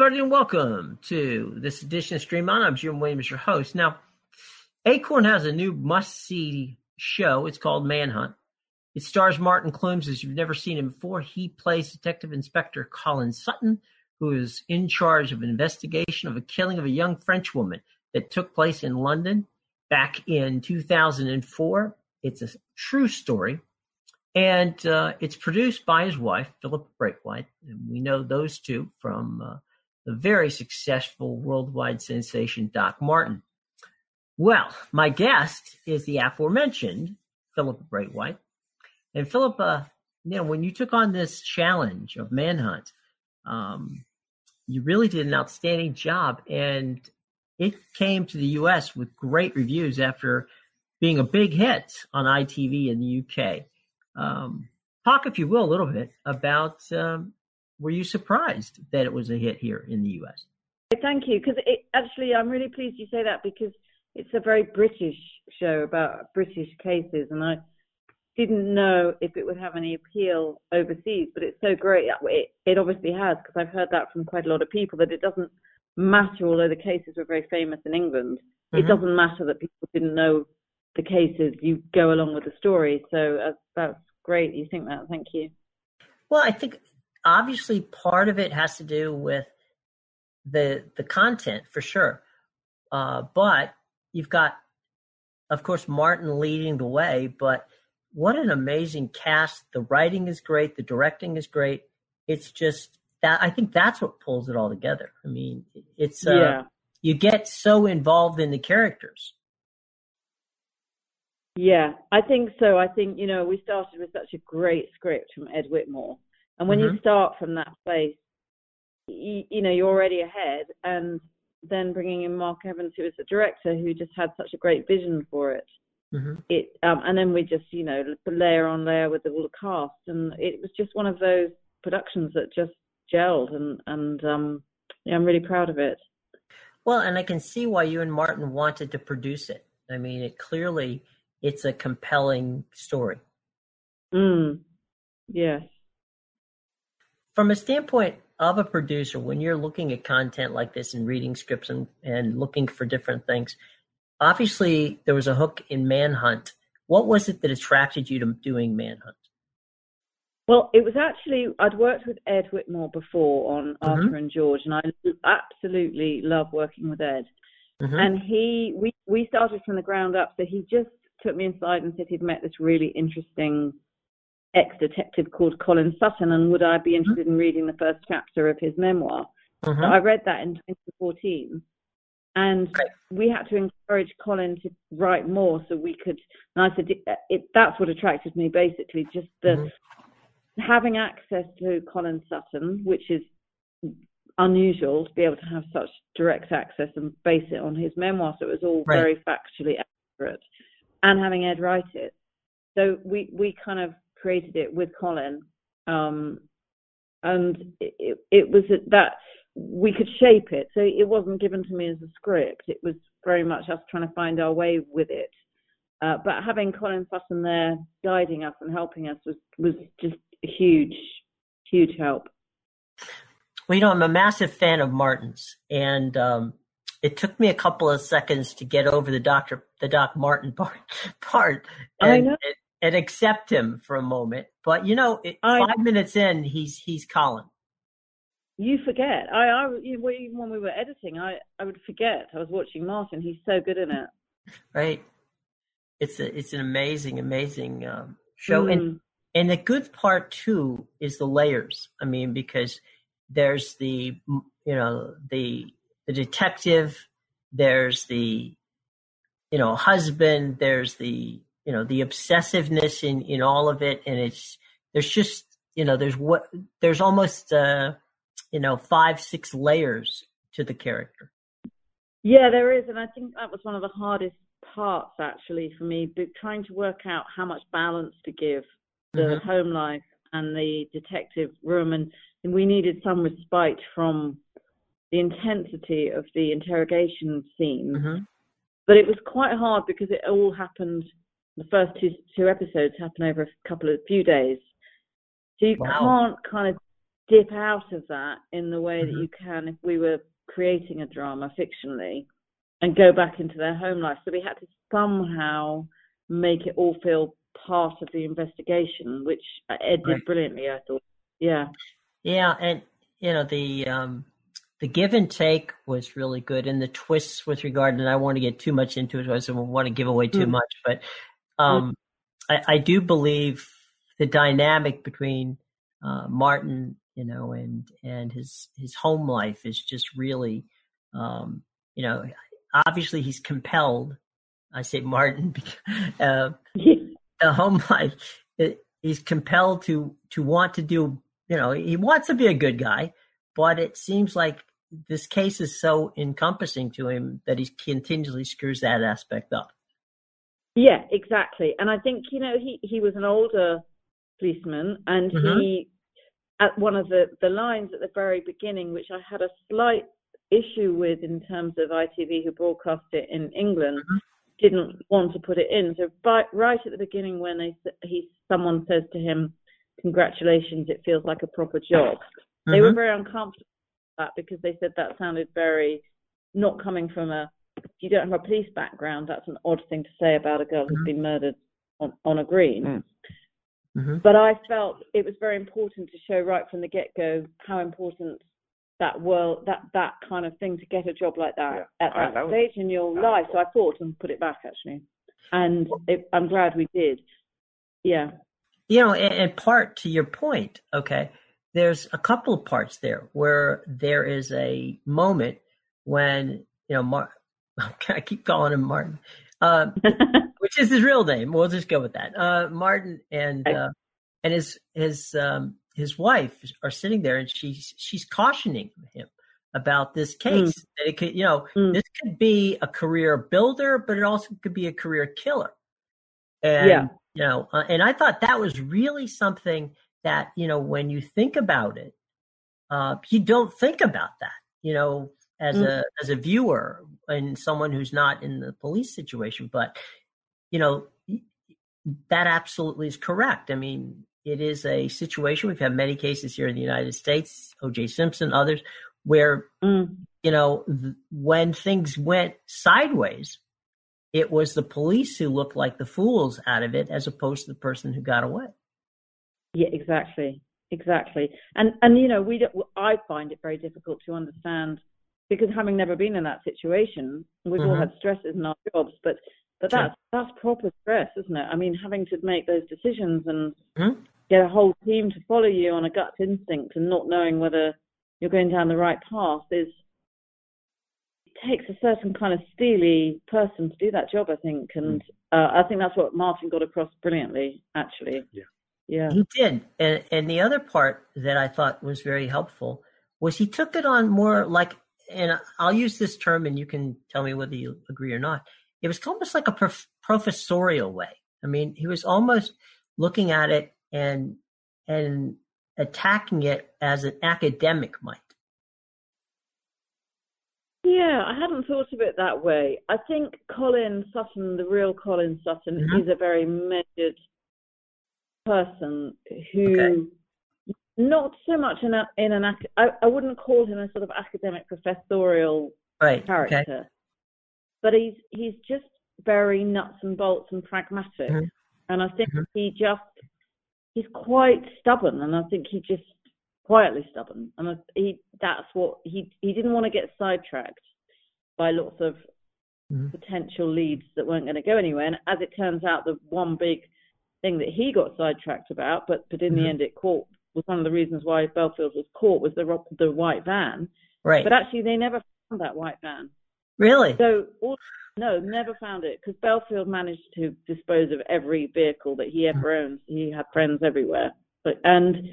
everybody, and welcome to this edition of Stream On. I'm Jim Williams, your host. Now, Acorn has a new must-see show. It's called Manhunt. It stars Martin Clunes, as you've never seen him before. He plays Detective Inspector Colin Sutton, who is in charge of an investigation of a killing of a young French woman that took place in London back in 2004. It's a true story. And it's produced by his wife, Philippa Braithwaite. And we know those two from the very successful worldwide sensation, Doc Martin. Well, my guest is the aforementioned Philippa Braithwaite. And Philippa, when you took on this challenge of Manhunt, you really did an outstanding job. And it came to the U.S. with great reviews after being a big hit on ITV in the UK. Talk, if you will, a little bit about were you surprised that it was a hit here in the U.S.? Thank you, because actually I'm really pleased you say that, because it's a very British show about British cases, and I didn't know if it would have any appeal overseas, but it's so great. It obviously has, because I've heard that from quite a lot of people, that it doesn't matter, although the cases were very famous in England, it doesn't matter that people didn't know the cases. You go along with the story. So that's great. You think that? Thank you. Well, I think obviously part of it has to do with the content for sure. But you've got, of course, Martin leading the way, but what an amazing cast. The writing is great. The directing is great. It's just that I think that's what pulls it all together. I mean, it's you get so involved in the characters. Yeah, I think so. I think, we started with such a great script from Ed Whitmore. And when you start from that place, you're already ahead. And then bringing in Mark Evans, who is the director, who just had such a great vision for it. And then we just, layer on layer with all the cast. And it was just one of those productions that just gelled. And I'm really proud of it. Well, and I can see why you and Martin wanted to produce it. I mean, it's a compelling story. Yes. From a standpoint of a producer, when you're looking at content like this and reading scripts and looking for different things, obviously there was a hook in Manhunt. What was it that attracted you to doing Manhunt? Well, it was actually, I'd worked with Ed Whitmore before on Arthur and George, and I absolutely love working with Ed. And we started from the ground up, so he just took me inside and said he'd met this really interesting ex-detective called Colin Sutton, and would I be interested in reading the first chapter of his memoir? So I read that in 2014, and we had to encourage Colin to write more so we could, and I said, that's what attracted me, basically, just the having access to Colin Sutton, which is unusual to be able to have such direct access and base it on his memoir, so it was all very factually accurate, and having Ed write it. So we kind of created it with Colin, and it was that we could shape it. So it wasn't given to me as a script. It was very much us trying to find our way with it. But having Colin Sutton there guiding us and helping us was just a huge, huge help. Well, I'm a massive fan of Martin's, and it took me a couple of seconds to get over the Doc Martin part and accept him for a moment. But 5 minutes in, he's Colin. You forget. Even when we were editing, I would forget. I was watching Martin. He's so good in it. Right. It's an amazing show, and the good part too is the layers. I mean, because there's the detective, there's the husband, there's the the obsessiveness in all of it, and there's almost 5-6 layers to the character. Yeah, there is, and I think that was one of the hardest parts actually for me, trying to work out how much balance to give the home life and the detective room, and we needed some respite from the intensity of the interrogation scene. But it was quite hard because it all happened, the first two episodes happened over a few days. So you can't kind of dip out of that in the way that you can if we were creating a drama fictionally and go back into their home life. So we had to somehow make it all feel part of the investigation, which Ed did brilliantly, I thought. Yeah. Yeah, and the give and take was really good, and the twists with regard, and I don't want to get too much into it, so I don't want to give away too much, but I do believe the dynamic between Martin, and his home life is just really, obviously he's compelled. I say Martin because the home life, he's compelled to want to do. He wants to be a good guy, but it seems like this case is so encompassing to him that he continually screws that aspect up. Yeah, exactly. And I think, he was an older policeman, and he, at one of the lines at the very beginning, which I had a slight issue with in terms of ITV, who broadcast it in England, didn't want to put it in. So right at the beginning, when someone says to him, "Congratulations, it feels like a proper job," they were very uncomfortable with that, because they said that sounded very, not coming from if you don't have a police background, that's an odd thing to say about a girl who's been murdered on a green. But I felt it was very important to show right from the get-go how important that kind of thing, to get a job like that at that stage in your life. So I thought and put it back, actually. And I'm glad we did. Yeah. And part to your point, okay, there's a couple of parts there where there is a moment when, I keep calling him Martin, which is his real name. We'll just go with that. Martin and his wife are sitting there, and she's cautioning him about this case. That it could, this could be a career builder, but it also could be a career killer. And and I thought that was really something that, when you think about it, you don't think about that, as a viewer and someone who's not in the police situation. But, that absolutely is correct. I mean, it is a situation. We've had many cases here in the United States, O.J. Simpson, others, where, when things went sideways, it was the police who looked like the fools out of it, as opposed to the person who got away. Yeah, exactly. And I find it very difficult to understand, because having never been in that situation, we've all had stresses in our jobs, but that's proper stress, isn't it? I mean, having to make those decisions and get a whole team to follow you on a gut instinct and not knowing whether you're going down the right path it takes a certain kind of steely person to do that job, I think. And I think that's what Martin got across brilliantly, actually. Yeah. He did. And the other part that I thought was very helpful was he took it on more like, and I'll use this term and you can tell me whether you agree or not. It was almost like a professorial way. I mean, he was almost looking at it and attacking it as an academic might. Yeah, I hadn't thought of it that way. I think Colin Sutton, the real Colin Sutton, is a very measured person who, not so much I wouldn't call him a sort of academic professorial character, but he's just very nuts and bolts and pragmatic, and I think he's quite stubborn, and I think he just quietly stubborn, and he didn't want to get sidetracked by lots of potential leads that weren't going to go anywhere. And as it turns out, the one big thing that he got sidetracked about, but in the end it was one of the reasons why Belfield was caught, was the white van. Right. But actually they never found that white van. Really? So no, never found it, because Belfield managed to dispose of every vehicle that he ever owned. He had friends everywhere. And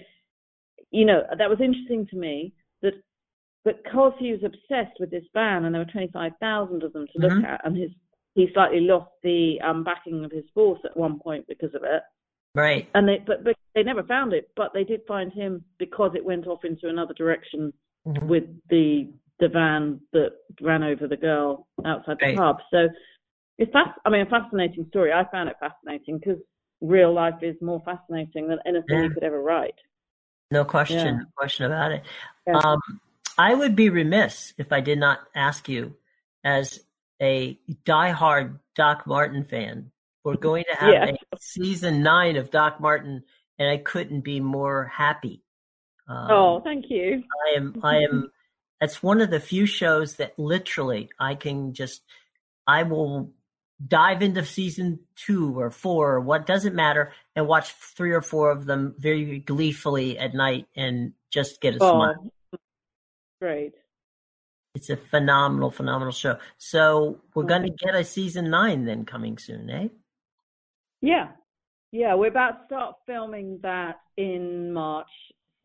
that was interesting to me, that because he was obsessed with this van, and there were 25,000 of them to look at, and he slightly lost the backing of his force at one point because of it. Right. And but they never found it, but they did find him because it went off into another direction with the van that ran over the girl outside the pub. So it's a fascinating story. I found it fascinating because real life is more fascinating than anything you could ever write. No question, no question about it. Yeah. I would be remiss if I did not ask you, as a diehard Doc Martin fan, we're going to have a season 9 of Doc Martin, and I couldn't be more happy. Thank you. I am. It's one of the few shows that literally I will dive into season 2 or 4 or what doesn't matter and watch 3 or 4 of them very gleefully at night and just get a smile. Great. It's a phenomenal show. So we're going to get a season 9 then coming soon, eh? Yeah. We're about to start filming that in March,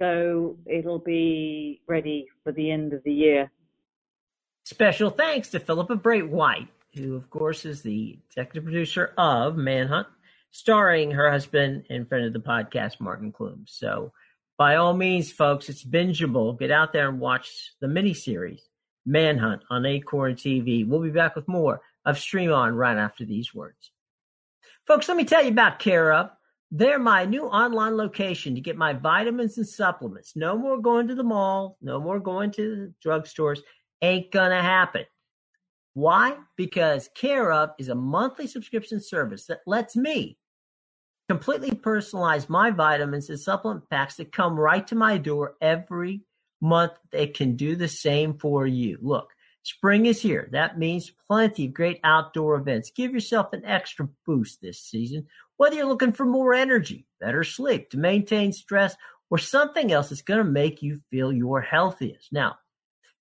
so it'll be ready for the end of the year. Special thanks to Philippa Braithwaite, who, of course, is the executive producer of Manhunt, starring her husband and friend of the podcast, Martin Clunes. So, by all means, folks, it's bingeable. Get out there and watch the miniseries, Manhunt, on Acorn TV. We'll be back with more of Stream On right after these words. Folks, let me tell you about Care Of. They're my new online location to get my vitamins and supplements. No more going to the mall. No more going to the drugstores. Ain't gonna happen. Why? Because Care Of is a monthly subscription service that lets me completely personalize my vitamins and supplement packs that come right to my door every month. They can do the same for you. Look, spring is here. That means plenty of great outdoor events. Give yourself an extra boost this season, whether you're looking for more energy, better sleep, to maintain stress, or something else that's going to make you feel your healthiest. Now,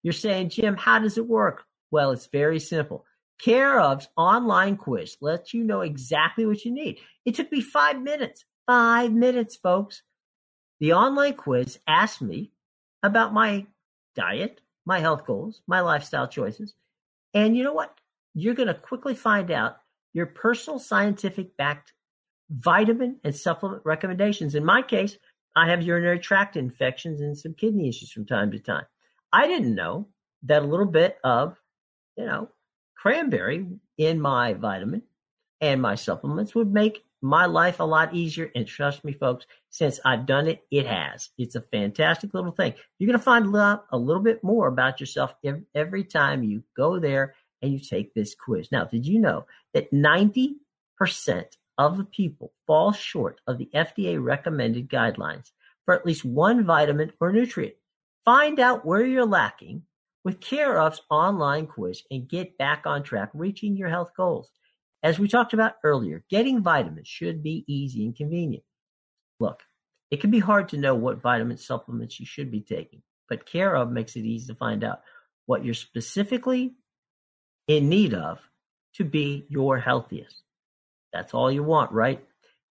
you're saying, Jim, how does it work? Well, it's very simple. Care Of's online quiz lets you know exactly what you need. It took me 5 minutes. 5 minutes, folks. The online quiz asked me about my diet, my health goals, my lifestyle choices. And you know what? You're going to quickly find out your personal scientific-backed vitamin and supplement recommendations. In my case, I have urinary tract infections and some kidney issues from time to time. I didn't know that a little bit of, cranberry in my vitamin and my supplements would make my life a lot easier. And trust me, folks, since I've done it, it has. It's a fantastic little thing. You're going to find a little bit more about yourself every time you go there and you take this quiz. Now, did you know that 90% of the people fall short of the FDA recommended guidelines for at least one vitamin or nutrient? Find out where you're lacking with Care Of's online quiz and get back on track reaching your health goals. As we talked about earlier, getting vitamins should be easy and convenient. Look, it can be hard to know what vitamin supplements you should be taking, but Care Of makes it easy to find out what you're specifically in need of to be your healthiest. That's all you want, right?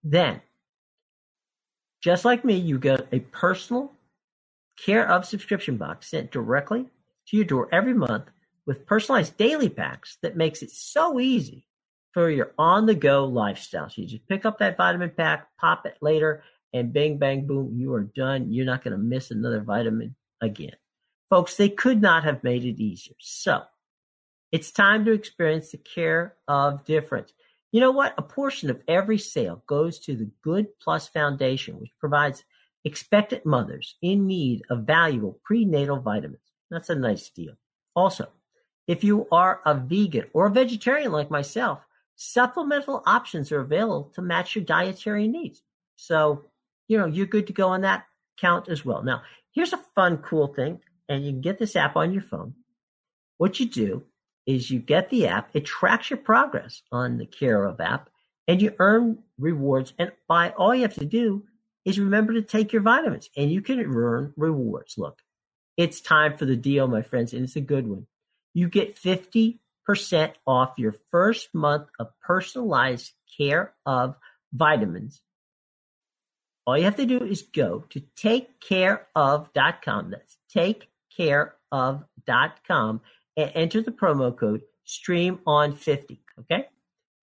Then, just like me, you get a personal Care Of subscription box sent directly to your door every month with personalized daily packs that makes it so easy for your on-the-go lifestyle. So you just pick up that vitamin pack, pop it later, and bing, bang, boom, you are done. You're not going to miss another vitamin again. Folks, they could not have made it easier. So it's time to experience the Care Of difference. You know what? A portion of every sale goes to the Good Plus Foundation, which provides expectant mothers in need of valuable prenatal vitamins. That's a nice deal. Also, if you are a vegan or a vegetarian like myself, supplemental options are available to match your dietary needs. So, you're good to go on that count as well. Now, here's a fun, cool thing, and you can get this app on your phone. What you do is you get the app, it tracks your progress on the Care Of app, and you earn rewards. And all you have to do is remember to take your vitamins, and you can earn rewards. Look, it's time for the deal, my friends, and it's a good one. You get 50% off your first month of personalized Care Of vitamins. All you have to do is go to takecareof.com. That's takecareof.com and enter the promo code STREAMON50. Okay?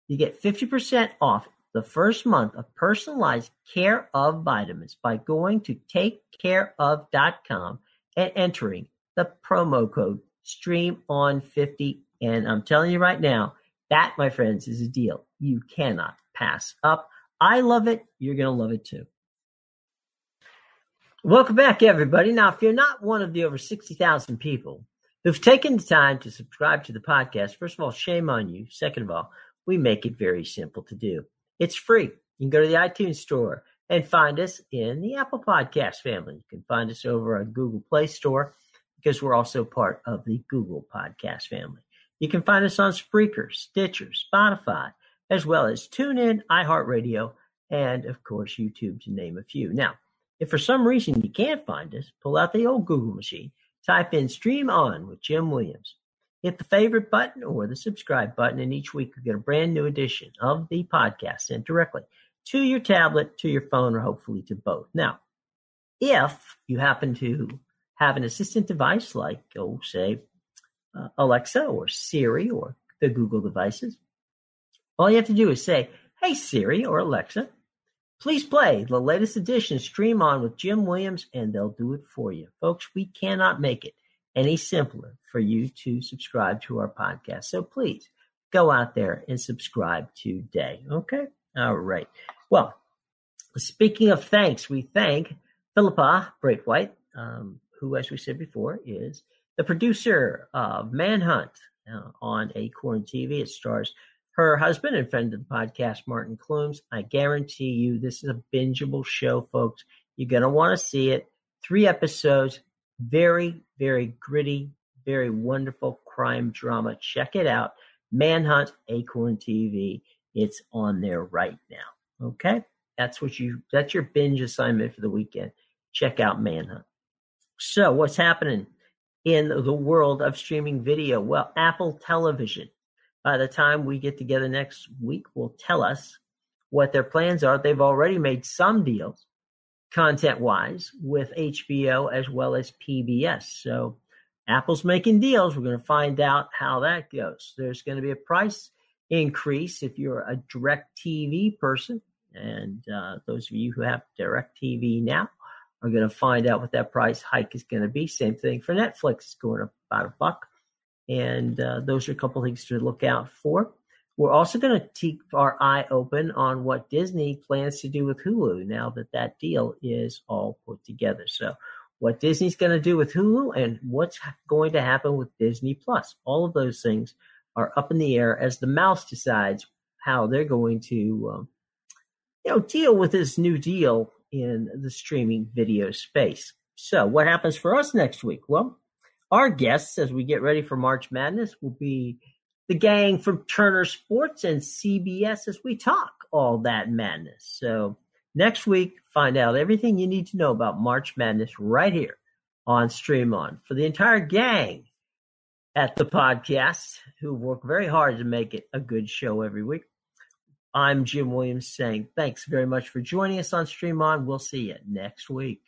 You get 50% off the first month of personalized Care Of vitamins by going to takecareof.com and entering the promo code STREAMON50. And I'm telling you right now, that, my friends, is a deal you cannot pass up. I love it. You're going to love it too. Welcome back, everybody. Now, if you're not one of the over 60,000 people who've taken the time to subscribe to the podcast, first of all, shame on you. Second of all, we make it very simple to do. It's free. You can go to the iTunes store and find us in the Apple Podcast family. You can find us over on Google Play Store because we're also part of the Google Podcast family. You can find us on Spreaker, Stitcher, Spotify, as well as TuneIn, iHeartRadio, and, of course, YouTube, to name a few. Now, if for some reason you can't find us, pull out the old Google machine, type in Stream On with Jim Williams, hit the favorite button or the subscribe button, and each week you get a brand new edition of the podcast sent directly to your tablet, to your phone, or hopefully to both. Now, if you happen to have an assistant device like, say, Alexa or Siri or the Google devices, all you have to do is say, "Hey, Siri or Alexa, please play the latest edition Stream On with Jim Williams," and they'll do it for you. Folks, we cannot make it any simpler for you to subscribe to our podcast. So please go out there and subscribe today. Okay? All right. Well, speaking of thanks, we thank Philippa Braithwaite, who, as we said before, is the producer of Manhunt on Acorn TV. It stars her husband and friend of the podcast, Martin Clunes. I guarantee you this is a bingeable show, folks. You're going to want to see it. 3 episodes, very, very gritty, very wonderful crime drama. Check it out. Manhunt, Acorn TV. It's on there right now. Okay? That's your binge assignment for the weekend. Check out Manhunt. So what's happening in the world of streaming video? Well, Apple Television, by the time we get together next week, will tell us what their plans are. They've already made some deals, content-wise, with HBO as well as PBS. So Apple's making deals. We're going to find out how that goes. There's going to be a price increase if you're a DirecTV person. And those of you who have DirecTV now are going to find out what that price hike is going to be. Same thing for Netflix. It's going up about $1. And those are a couple things to look out for. We're also going to keep our eye open on what Disney plans to do with Hulu now that deal is all put together. So what Disney's going to do with Hulu and what's going to happen with Disney Plus. All of those things are up in the air as the mouse decides how they're going to deal with this new deal in the streaming video space. So what happens for us next week? Well, our guests, as we get ready for March Madness, will be the gang from Turner Sports and CBS as we talk all that madness. So next week, find out everything you need to know about March Madness right here on Stream On. For the entire gang at the podcast, who work very hard to make it a good show every week, I'm Jim Williams saying thanks very much for joining us on Stream On. We'll see you next week.